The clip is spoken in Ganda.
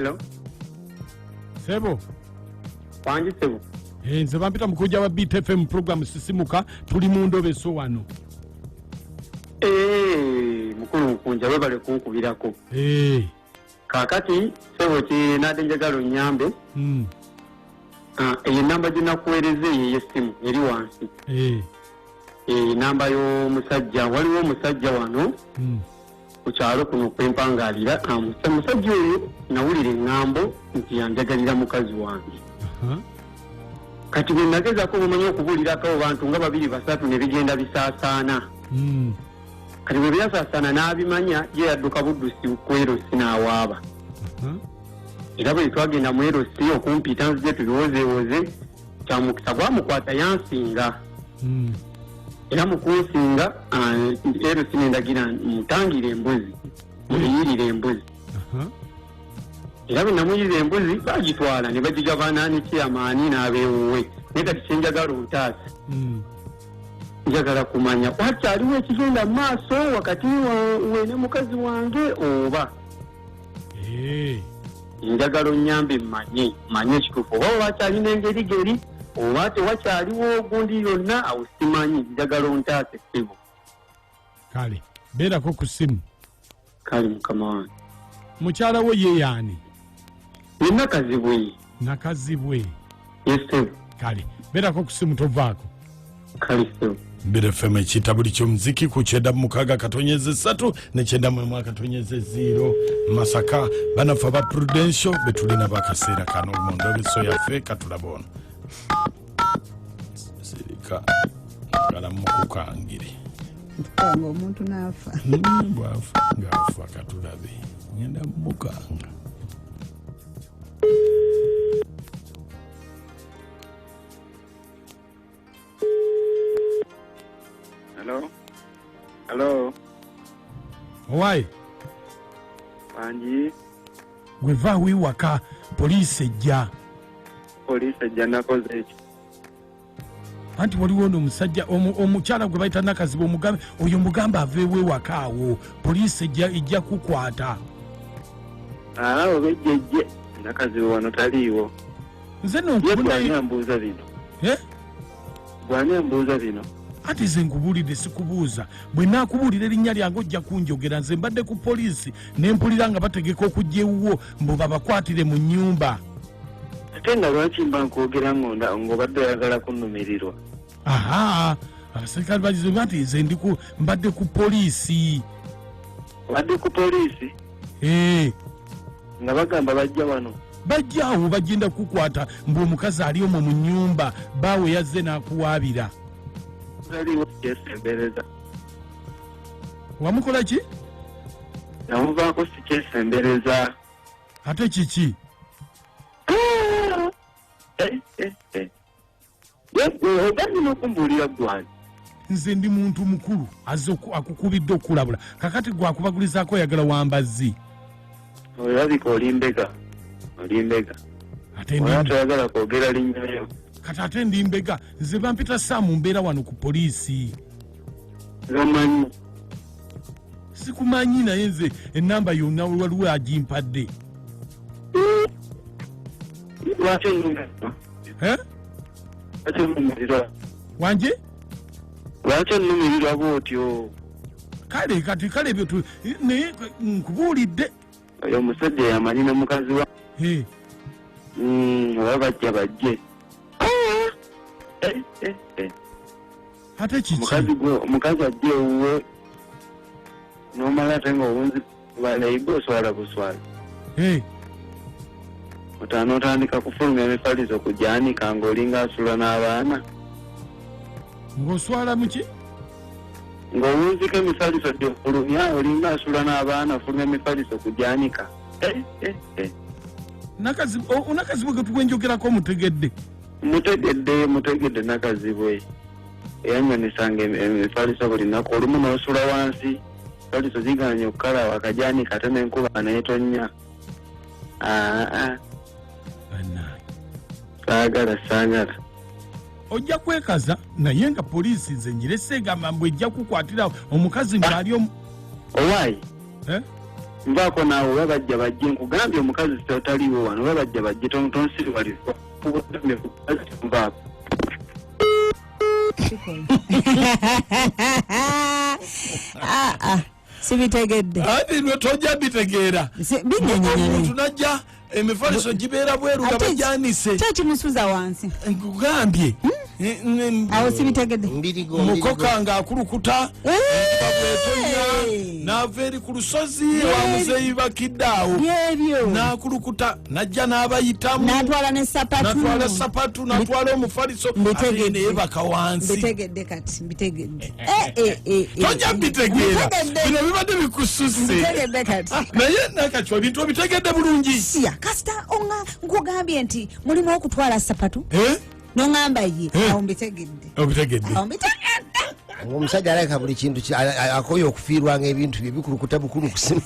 Hello. Sebo. Panji sebo. Nze bampita mukuja wa BTFM program sisimuka tuli mu ndobe so wano. Mukulu nkunja webale kunkubirako. Kakati sebo ki nadenjagalo nyambe. Eyo namba gina kuwereze ye simu eri wansi. Namba yo musajja waliwo musajja wano. Kukyalo kuno kwempangalira musajja oyo nawulira engambo nti yanjagalira mukazi wange. Kati bwe nagezaako bumanyi okubulirako abantu nga babiri basatu ne bigenda bisaasaana. Kati bwe byasaasaana n'abimanya ye yadduka buddusi kwerosi n'awaaba. Era bwe twagenda mu erosi okumpita nzije tuliwozeewoze kyamukisa gwamukwata yansinga. Era mu kunsinga erosi nendagira mutangire embuzi muyirire embuzi. Era bwe namuyirira embuzi bagitwala ne bagigabana n'ekyamaani n'abeewuwe naye kati kyenjagala ontaasa njagala kumanya wakyaliwo ekigenda mu maaso wakati we ne mukazi wange oba njagala onnyambe manye ekituufu oba wakyalina engerigeri oba tewakyaliwo ogundi yonna awo simanyi njagala ontaasa ekkibo. Kale beerako ku ssimu. Kale mukama wange. Mukyala wo ye yaani? Ye Nakazibwe. Nakazibwe. Yes sir. Kale beerako ku ssimu tovaako. Kale sir. BTFM ekitabo ky'omuziki ku 9:3 ne 9:0 Masaka banafa ba Prudential betulina bakaseera kano omuntu obiso yaffe katulabona. Sirika kala mukukangire. Ngo omuntu nafa. Bwafa ngafa katulabe. Ngenda mukanga. Hello. Why? Panji. Gweva wiwaka police ejja. Police ejja nakoze eki. Anti waliwo omusajja omukyala gwe bayita Nakazibwe omugambe oyo mugamba aveewe wakaawo police ejja kukwata. Obejjeje Nakazibwe wano taliiwo. Nze nokubona mbuuza bino. Bw'ani embuuza bino. Ati ze nkubulidde sikubuuza bwe naakubuulira erinnya lyange ojja kunjogera nze mbadde ku poliisi ne mpulira nga bategeka okujja ewuwo mbu babakwatire mu nnyumba. Ate nga lwaki mba nkwogera ng'obadde oyagala kunnumirirwa? Abaserikale bagize nti nze mbadde ku poliisi. Obadde ku poliisi? Nga bagamba bajja wano? Bajja awo bagenda kukwata mbu omukazi ali omwo mu nnyumba baawe yazze n'akuwaabira. Kyesembereza. Wamukola ki? Namuvaako si kyesembereza. Ate kiki? Ogandi n'okumbuulira gwani. Nze ndi muntu mukulu azze akukubidde okulabula kakati gwakubagulizaako oyagala wambazzi. Olabika olimbega. Ate toyagala kwogera linnyayo. Kati ate ndi mbega nze bampita Saamu mbeera wano ku poliisi. Gamanyi. Sikumanyi naye nze ennamba yonna waliwo agimpadde. Lwaki onnumirirwa? Lwaki onnumirirwa? Wanje? Lwaki onnumirirwa bw'otyo? Kale ebyo naye nkubuulidde. Oyo omusajja yamanyi n'omukazi wa. Oba bajje. Ate kiki? Omukazi ajja ewuwe n'omala ate ng'obunzi nayibe oswala buswala. Otandika kufulumya emifaliso kujaanika ng'olinga asula n'abaana. Ng'oswala muki? Ng'owunzika emifaliso gy'ofulumya olinga asula n'abaana ofulumya emifaliso kujaanika. Nakazibwe ge tugwenjogerako mutegedde. Mutegedde Nakazibwe. Eyanyonisanga emifaliso buli nnaku olumu n'osula wansi. Emifaliso ziganye okukala wakajaanika ate n'enkuba n'etonnya. Saagala. Ojja kwekaza naye nga poliisi nze njirese egamba mbu ejja kukwatira omukazi ng'ali Owaayi? nvaako naawe babajja bajje nkugambye omukazi sitotaliwo wano babajja bajje tonsiriwalizwa nvaako sibitegedde ati nwe tojja bitegeera omuntu najja emifaliso gibeera bweru nga bajanise kyekimusuza wansi nkugambye awo sibitegedde mukoka nga akulukuta babwetonya n'ava eri ku lusozi wa muzeeyi bakiddaawo n'akulukuta najja n'abayitamu natwala sapatu natwala omufaliso ate neyebaka wansi mbitegedde kati mbitegedde tojja bitegeera bino bibadde bikususe mbitegedde kati naye nakatyo ebintu obitegedde bulungi siya kasita nkugambye nti mulimu okutwala sapatu nongamba ye awo mbitegedde obitegedde omusajja alayika buli kintu akoye okufiirwa ng'ebintu bye bikulukuta bukulu kusima